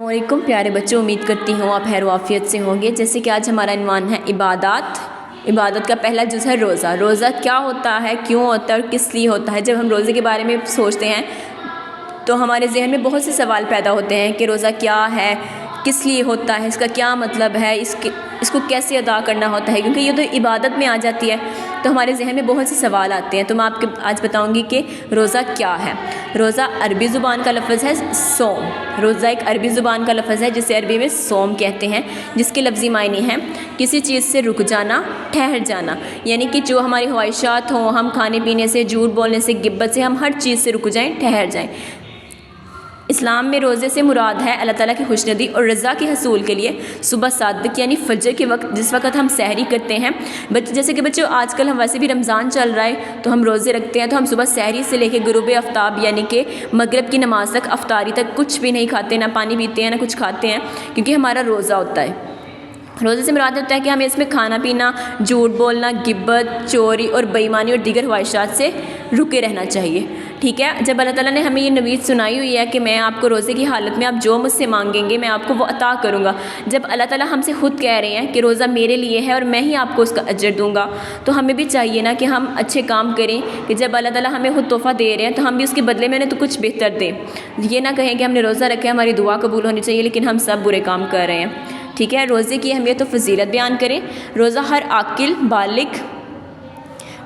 السلام علیکم پیارے بچوں، امید کرتی ہوں آپ خیر و عافیت سے ہوں گے۔ جیسے کہ آج ہمارا عنوان ہے عبادت کا پہلا جز ہے روزہ۔ روزہ کیا ہوتا ہے، کیوں ہوتا ہے اور کس لیے ہوتا ہے؟ جب ہم روزے کے بارے میں سوچتے ہیں تو ہمارے ذہن میں بہت سے سوال پیدا ہوتے ہیں کہ روزہ کیا ہے، کس لیے ہوتا ہے، اس کا کیا مطلب ہے، اس کو کیسے ادا کرنا ہوتا ہے، کیونکہ یہ تو عبادت میں آ جاتی ہے تو ہمارے ذہن میں بہت سے سوال آتے ہیں۔ تو میں آپ کے آج بتاؤں گی کہ روزہ کیا ہے۔ روزہ عربی زبان کا لفظ ہے صوم۔ روزہ ایک عربی زبان کا لفظ ہے جسے عربی میں صوم کہتے ہیں، جس کے لفظی معنی ہیں کسی چیز سے رک جانا، ٹھہر جانا، یعنی کہ جو ہماری خواہشات ہوں، ہم کھانے پینے سے، جھوٹ بولنے سے، غیبت سے، ہم ہر چیز سے رک جائیں، ٹھہر جائیں۔ اسلام میں روزے سے مراد ہے اللہ تعالیٰ کی خوشنودی اور رضا کے حصول کے لیے صبح صادق یعنی فجر کے وقت، جس وقت ہم سحری کرتے ہیں۔ جیسے کہ بچوں آج کل ہم ویسے بھی رمضان چل رہا ہے تو ہم روزے رکھتے ہیں، تو ہم صبح سحری سے لے کے غروب آفتاب یعنی کہ مغرب کی نماز تک، افطاری تک کچھ بھی نہیں کھاتے، نہ پانی پیتے ہیں، نہ کچھ کھاتے ہیں، کیونکہ ہمارا روزہ ہوتا ہے۔ روزے سے مراد ہوتا ہے کہ ہمیں اس میں کھانا پینا، جھوٹ بولنا، غیبت، چوری اور بے ایمانی اور دیگر خواہشات سے رکے رہنا چاہیے، ٹھیک ہے۔ جب اللہ تعالیٰ نے ہمیں یہ نوید سنائی ہوئی ہے کہ میں آپ کو روزے کی حالت میں آپ جو مجھ سے مانگیں گے میں آپ کو وہ عطا کروں گا، جب اللہ تعالیٰ ہم سے خود کہہ رہے ہیں کہ روزہ میرے لیے ہے اور میں ہی آپ کو اس کا اجر دوں گا، تو ہمیں بھی چاہیے نا کہ ہم اچھے کام کریں، کہ جب اللہ تعالیٰ ہمیں خود تحفہ دے رہے ہیں تو ہم بھی اس کے بدلے میں تو کچھ بہتر دیں۔ یہ نہ کہیں کہ ہم نے روزہ رکھا ہے ہماری دعا قبول ہونی چاہیے لیکن ہم سب برے کام کر رہے ہیں، ٹھیک ہے۔ روزے کی اہمیت و فضیلت بیان کریں۔ روزہ ہر عاقل بالغ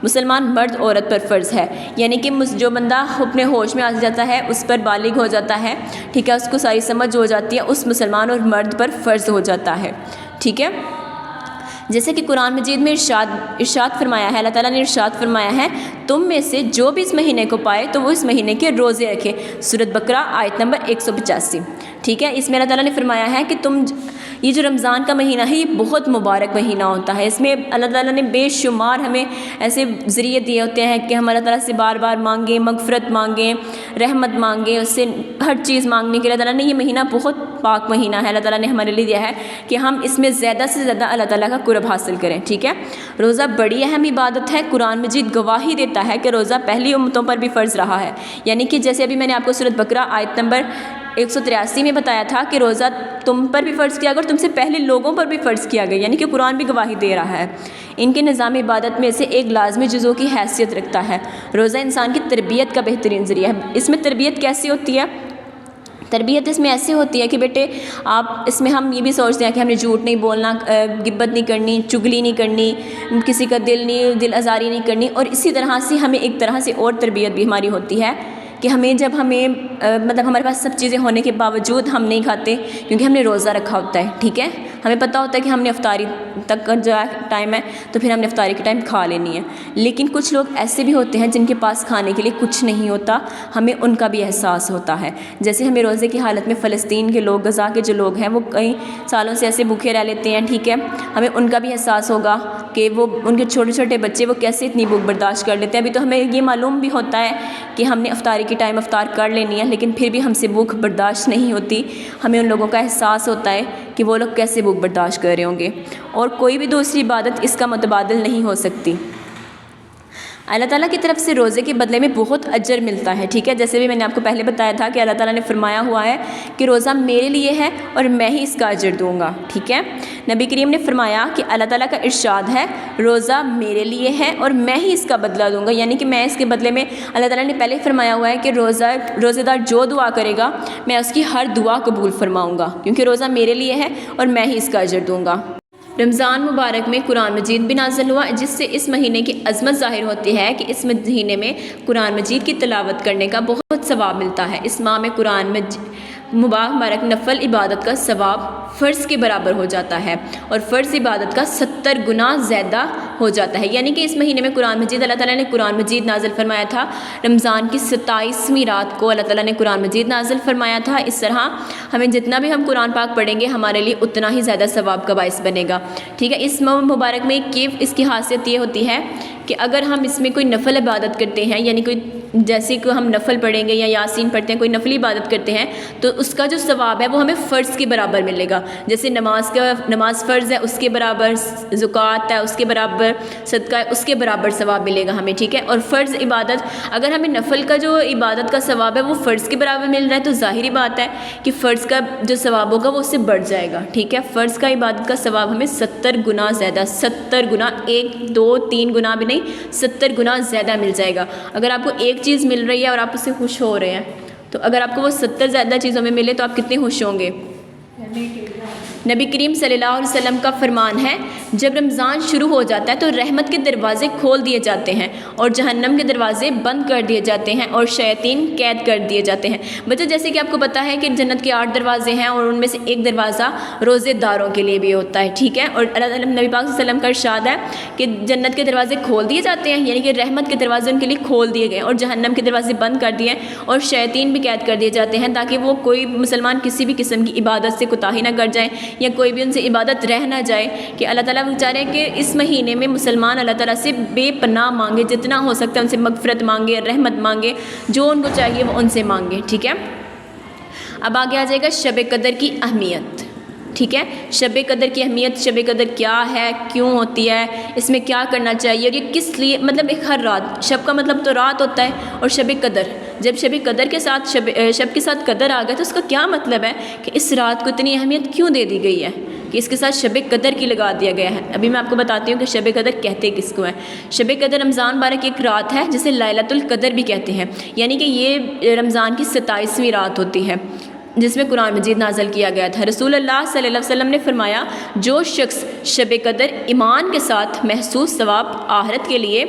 مسلمان مرد عورت پر فرض ہے، یعنی کہ جو بندہ اپنے ہوش میں آ جاتا ہے، اس پر بالغ ہو جاتا ہے، ٹھیک ہے، اس کو ساری سمجھ ہو جاتی ہے، اس مسلمان اور مرد پر فرض ہو جاتا ہے، ٹھیک ہے۔ جیسے کہ قرآن مجید میں ارشاد فرمایا ہے، اللہ تعالیٰ نے ارشاد فرمایا ہے تم میں سے جو بھی اس مہینے کو پائے تو وہ اس مہینے کے روزے رکھے، سورۃ بقرہ آیت نمبر 185، ٹھیک ہے۔ اس میں اللہ تعالیٰ نے فرمایا ہے کہ یہ جو رمضان کا مہینہ ہے یہ بہت مبارک مہینہ ہوتا ہے، اس میں اللہ تعالیٰ نے بے شمار ہمیں ایسے ذریعے دیے ہوتے ہیں کہ ہم اللہ تعالیٰ سے بار بار مانگیں، مغفرت مانگیں، رحمت مانگیں، اس سے ہر چیز مانگنے کے لیے اللہ تعالیٰ نے یہ مہینہ بہت پاک مہینہ ہے، اللہ تعالیٰ نے ہمارے لیے دیا ہے کہ ہم اس میں زیادہ سے زیادہ اللہ تعالیٰ کا قرب حاصل کریں، ٹھیک ہے۔ روزہ بڑی اہم عبادت ہے۔ قرآن مجید گواہی دیتا ہے کہ روزہ پہلی امتوں پر بھی فرض رہا ہے، یعنی کہ جیسے ابھی میں نے آپ کو سورۃ بقرہ آیت نمبر 183 میں بتایا تھا کہ روزہ تم پر بھی فرض کیا گیا اور تم سے پہلے لوگوں پر بھی فرض کیا گیا، یعنی کہ قرآن بھی گواہی دے رہا ہے۔ ان کے نظام عبادت میں سے ایک لازمی جزو کی حیثیت رکھتا ہے۔ روزہ انسان کی تربیت کا بہترین ذریعہ ہے۔ اس میں تربیت کیسی ہوتی ہے؟ تربیت اس میں ایسی ہوتی ہے کہ بیٹے آپ اس میں ہم یہ بھی سوچتے ہیں کہ ہم نے جھوٹ نہیں بولنا، غیبت نہیں کرنی، چگلی نہیں کرنی، کسی کا دل آزاری نہیں کرنی، اور اسی طرح سے ہمیں ایک طرح سے اور تربیت بھی ہماری ہوتی ہے کہ جب مطلب ہمارے پاس سب چیزیں ہونے کے باوجود ہم نہیں کھاتے کیونکہ ہم نے روزہ رکھا ہوتا ہے، ٹھیک ہے۔ ہمیں پتہ ہوتا ہے کہ ہم نے افطاری تک کا جو ٹائم ہے تو پھر ہم نے افطاری کے ٹائم کھا لینی ہے، لیکن کچھ لوگ ایسے بھی ہوتے ہیں جن کے پاس کھانے کے لیے کچھ نہیں ہوتا، ہمیں ان کا بھی احساس ہوتا ہے۔ جیسے ہمیں روزے کی حالت میں فلسطین کے لوگ، غزہ کے جو لوگ ہیں وہ کئی سالوں سے ایسے بھوکے رہ لیتے ہیں، ٹھیک ہے، ہمیں ان کا بھی احساس ہوگا کہ ان کے چھوٹے چھوٹے بچے وہ کیسے اتنی بھوک برداشت کر لیتے ہیں۔ ابھی تو ہمیں یہ معلوم بھی ہوتا ہے کہ ہم نے افطاری کے ٹائم افطار کر لینی ہے، لیکن پھر بھی ہم سے بھوک برداشت نہیں ہوتی، ہمیں ان لوگوں کا احساس ہوتا ہے کہ وہ لوگ کیسے بھوک برداشت کر رہے ہوں گے، اور کوئی بھی دوسری عبادت اس کا متبادل نہیں ہو سکتی۔ اللہ تعالیٰ کی طرف سے روزے کے بدلے میں بہت اجر ملتا ہے، ٹھیک ہے۔ جیسے بھی میں نے آپ کو پہلے بتایا تھا کہ اللہ تعالیٰ نے فرمایا ہوا ہے کہ روزہ میرے لیے ہے اور میں ہی اس کا اجر دوں گا، ٹھیک ہے۔ نبی کریم نے فرمایا کہ اللہ تعالیٰ کا ارشاد ہے روزہ میرے لیے ہے اور میں ہی اس کا بدلہ دوں گا، یعنی کہ میں اس کے بدلے میں، اللہ تعالیٰ نے پہلے فرمایا ہوا ہے کہ روزہ دار جو دعا کرے گا میں اس کی ہر دعا قبول فرماؤں گا، کیونکہ روزہ میرے لیے ہے اور میں ہی اس کا اجر دوں گا۔ رمضان مبارک میں قرآن مجید بھی نازل ہوا، جس سے اس مہینے کی عظمت ظاہر ہوتی ہے کہ اس مہینے میں قرآن مجید کی تلاوت کرنے کا بہت ثواب ملتا ہے۔ اس ماہ میں قرآن مبارک نفل عبادت کا ثواب فرض کے برابر ہو جاتا ہے اور فرض عبادت کا 70 گنا زیادہ ہو جاتا ہے، یعنی کہ اس مہینے میں قرآن مجید، اللہ تعالیٰ نے قرآن مجید نازل فرمایا تھا رمضان کی 27ویں رات کو اللہ تعالیٰ نے قرآن مجید نازل فرمایا تھا۔ اس طرح ہمیں جتنا بھی ہم قرآن پاک پڑھیں گے ہمارے لیے اتنا ہی زیادہ ثواب کا باعث بنے گا، ٹھیک ہے۔ اس مبارک میں اس کی خاصیت یہ ہوتی ہے کہ اگر ہم اس میں کوئی نفل عبادت کرتے ہیں، یعنی کوئی جیسے کہ ہم نفل پڑھیں گے یا یاسین پڑھتے ہیں، کوئی نفلی عبادت کرتے ہیں، تو اس کا جو ثواب ہے وہ ہمیں فرض کے برابر ملے گا. جیسے نماز فرض ہے اس کے برابر، زکوٰۃ ہے اس کے برابر، صدقہ ہے اس کے برابر ثواب ملے گا ہمیں. ٹھیک ہے. اور فرض عبادت، اگر ہمیں نفل کا جو عبادت کا ثواب ہے وہ فرض کے برابر مل رہا ہے تو ظاہری بات ہے کہ فرض کا جو ثواب ہوگا وہ اس سے بڑھ جائے گا. ٹھیک ہے. فرض کا عبادت کا ثواب ہمیں 70 گنا زیادہ، 70 گنا، 1 2 3 گنا بھی نہیں، 70 گنا زیادہ مل جائے گا. اگر آپ کو ایک چیز مل رہی ہے اور آپ اس سے خوش ہو رہے ہیں، تو اگر آپ کو وہ 70 زیادہ چیزوں میں ملے تو آپ کتنے خوش ہوں گے. نبی کریم صلی اللہ علیہ وسلم کا فرمان ہے، جب رمضان شروع ہو جاتا ہے تو رحمت کے دروازے کھول دیے جاتے ہیں اور جہنم کے دروازے بند کر دیے جاتے ہیں اور شیاطین قید کر دیے جاتے ہیں. بچوں جیسے کہ آپ کو پتہ ہے کہ جنت کے 8 دروازے ہیں اور ان میں سے ایک دروازہ روزے داروں کے لیے بھی ہوتا ہے. ٹھیک ہے. اور اللہ تعالیٰ نبی پاک صلی اللہ علیہ وسلم کا ارشاد ہے کہ جنت کے دروازے کھول دیے جاتے ہیں، یعنی کہ رحمت کے دروازے ان کے لیے کھول دیے گئے اور جہنم کے دروازے بند کر دیے اور شیاطین بھی قید کر دیے جاتے ہیں، تاکہ وہ کوئی مسلمان کسی بھی قسم کی عبادت سے کوتاہی نہ کر جائیں یا کوئی بھی ان سے عبادت رہ نہ جائے. کہ اللہ تعالیٰ چاہ رہے ہیں کہ اس مہینے میں مسلمان اللہ تعالیٰ سے بے پناہ مانگے، جتنا ہو سکتا ہے ان سے مغفرت مانگے، رحمت مانگے، جو ان کو چاہیے وہ ان سے مانگے. ٹھیک ہے. اب آگے آ جائے گا شب قدر کی اہمیت. ٹھیک ہے. شب قدر کی اہمیت، شب قدر کیا ہے، کیوں ہوتی ہے، اس میں کیا کرنا چاہیے اور یہ کس لیے، مطلب ایک ہر رات، شب کا مطلب تو رات ہوتا ہے، اور شب قدر، جب شب قدر کے ساتھ شب کے ساتھ قدر آ گیا تو اس کا کیا مطلب ہے کہ اس رات کو اتنی اہمیت کیوں دے دی گئی ہے کہ اس کے ساتھ شب قدر کی لگا دیا گیا ہے. ابھی میں آپ کو بتاتی ہوں کہ شب قدر کہتے کس کو ہیں. شب قدر رمضان مبارک کی ایک رات ہے جسے لیلۃ القدر بھی کہتے ہیں، یعنی کہ یہ رمضان کی 27ویں رات ہوتی ہے جس میں قرآن مجید نازل کیا گیا تھا. رسول اللہ صلی اللہ علیہ وسلم نے فرمایا، جو شخص شب قدر ایمان کے ساتھ محسوس ثواب آخرت کے لیے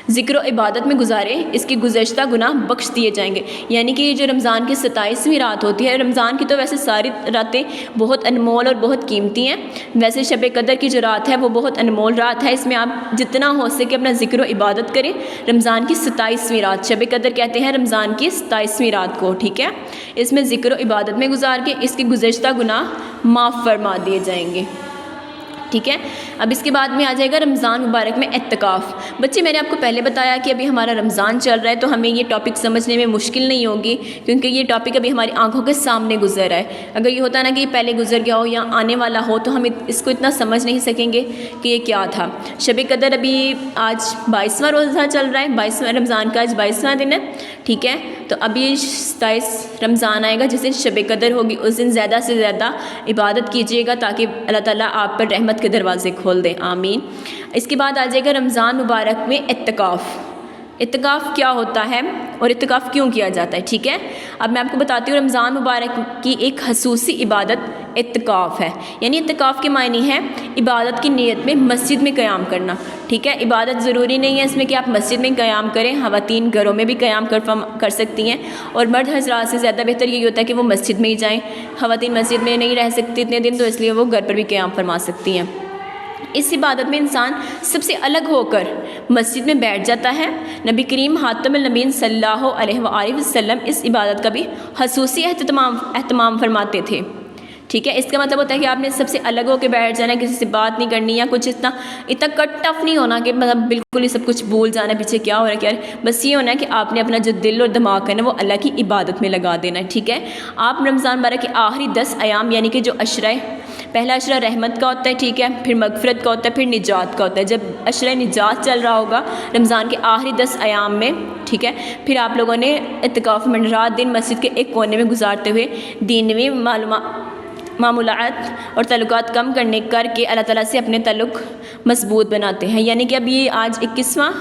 ذکر و عبادت میں گزارے، اس کی گزشتہ گناہ بخش دیے جائیں گے. یعنی کہ یہ جو رمضان کی 27ویں رات ہوتی ہے، رمضان کی تو ویسے ساری راتیں بہت انمول اور بہت قیمتی ہیں، ویسے شب قدر کی جو رات ہے وہ بہت انمول رات ہے. اس میں آپ جتنا ہو سکے اپنا ذکر و عبادت کریں. رمضان کی 27ویں رات شب قدر کہتے ہیں، رمضان کی 27ویں رات کو. ٹھیک ہے. اس میں ذکر و عبادت میں گزار کے اس کی گزشتہ گناہ معاف فرما دیے جائیں گے. ٹھیک ہے. اب اس کے بعد میں آ جائے گا رمضان مبارک میں اعتکاف. بچے میں نے آپ کو پہلے بتایا کہ ابھی ہمارا رمضان چل رہا ہے تو ہمیں یہ ٹاپک سمجھنے میں مشکل نہیں ہوگی، کیونکہ یہ ٹاپک ابھی ہماری آنکھوں کے سامنے گزر رہا ہے. اگر یہ ہوتا نا کہ یہ پہلے گزر گیا ہو یا آنے والا ہو تو ہم اس کو اتنا سمجھ نہیں سکیں گے کہ یہ کیا تھا. شب قدر ابھی آج 22واں روزہ چل رہا ہے، 22واں رمضان کا آج 22واں دن ہے. ٹھیک ہے. تو ابھی 27 رمضان آئے گا جس دن شب قدر ہوگی، اس دن زیادہ سے زیادہ عبادت کیجیے گا تاکہ اللہ تعالیٰ آپ پر رحمت کے دروازے کھول دیں. آمین. اس کے بعد آ جائے گا رمضان مبارک میں اعتکاف. اعتکاف کیا ہوتا ہے اور اعتکاف کیوں کیا جاتا ہے. ٹھیک ہے. اب میں آپ کو بتاتی ہوں رمضان مبارک کی ایک خصوصی عبادت اعتکاف ہے. یعنی اعتکاف کے معنی ہے عبادت کی نیت میں مسجد میں قیام کرنا. ٹھیک ہے. عبادت ضروری نہیں ہے اس میں کہ آپ مسجد میں قیام کریں، خواتین گھروں میں بھی قیام کر سکتی ہیں، اور مرد حضرات سے زیادہ بہتر یہی ہوتا ہے کہ وہ مسجد میں ہی جائیں. خواتین مسجد میں نہیں رہ سکتی اتنے دن، تو اس لیے وہ گھر پر بھی قیام فرما سکتی ہیں. اس عبادت میں انسان سب سے الگ ہو کر مسجد میں بیٹھ جاتا ہے. نبی کریم خاتم النبیین صلی اللہ علیہ وآلہ وسلم اس عبادت کا بھی خصوصی اہتمام فرماتے تھے. ٹھیک ہے. اس کا مطلب ہوتا ہے کہ آپ نے سب سے الگ ہو کے بیٹھ جانا ہے، کسی سے بات نہیں کرنی یا کچھ اتنا کٹ ٹف نہیں ہونا کہ مطلب بالکل ہی سب کچھ بھول جانا ہے پیچھے کیا ہو رہا ہے کیا. بس یہ ہونا ہے کہ آپ نے اپنا جو دل اور دماغ ہے نا وہ اللہ کی عبادت میں لگا دینا ہے. ٹھیک ہے. آپ رمضان مبارک کے آخری 10 ایام یعنی کہ جو عشرہ، پہلا عشرہ رحمت کا ہوتا ہے. ٹھیک ہے. پھر مغفرت کا ہوتا ہے، پھر نجات کا ہوتا ہے. جب عشرہ نجات چل رہا ہوگا رمضان کے آخری 10 ایام میں، ٹھیک ہے، پھر آپ لوگوں نے اعتکاف میں رات دن مسجد کے ایک کونے میں گزارتے ہوئے دینوی معمولات اور تعلقات کم کر کے اللہ تعالیٰ سے اپنے تعلق مضبوط بناتے ہیں. یعنی کہ اب یہ آج 21واں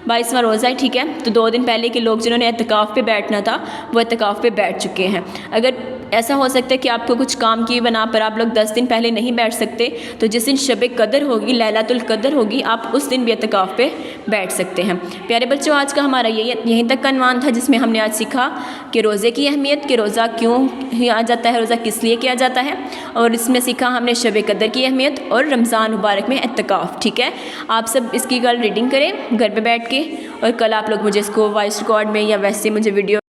22واں روزہ ہے. ٹھیک ہے. تو 2 دن پہلے کے لوگ جنہوں نے اعتکاف پہ بیٹھنا تھا وہ اعتکاف پہ بیٹھ چکے ہیں. اگر ایسا ہو سکتا ہے کہ آپ کو کچھ کام کی بنا پر آپ لوگ 10 دن پہلے نہیں بیٹھ سکتے، تو جس دن شب قدر ہوگی، لیلۃ القدر ہوگی، آپ اس دن بھی اعتکاف پہ بیٹھ سکتے ہیں. پیارے بچوں، آج کا ہمارا یہیں تک کا عنوان تھا جس میں ہم نے آج سیکھا کہ روزے کی اہمیت، کہ روزہ کیوں کیا جاتا ہے، روزہ کس لیے کیا جاتا ہے، اور اس میں سیکھا ہم نے شب قدر کی اہمیت اور رمضان مبارک میں اعتکاف. ٹھیک ہے. آپ سب اس کی کل ریڈنگ کریں گھر پہ بیٹھ کے، اور کل آپ لوگ مجھے اس کو وائس ریکارڈ میں یا ویسے مجھے ویڈیو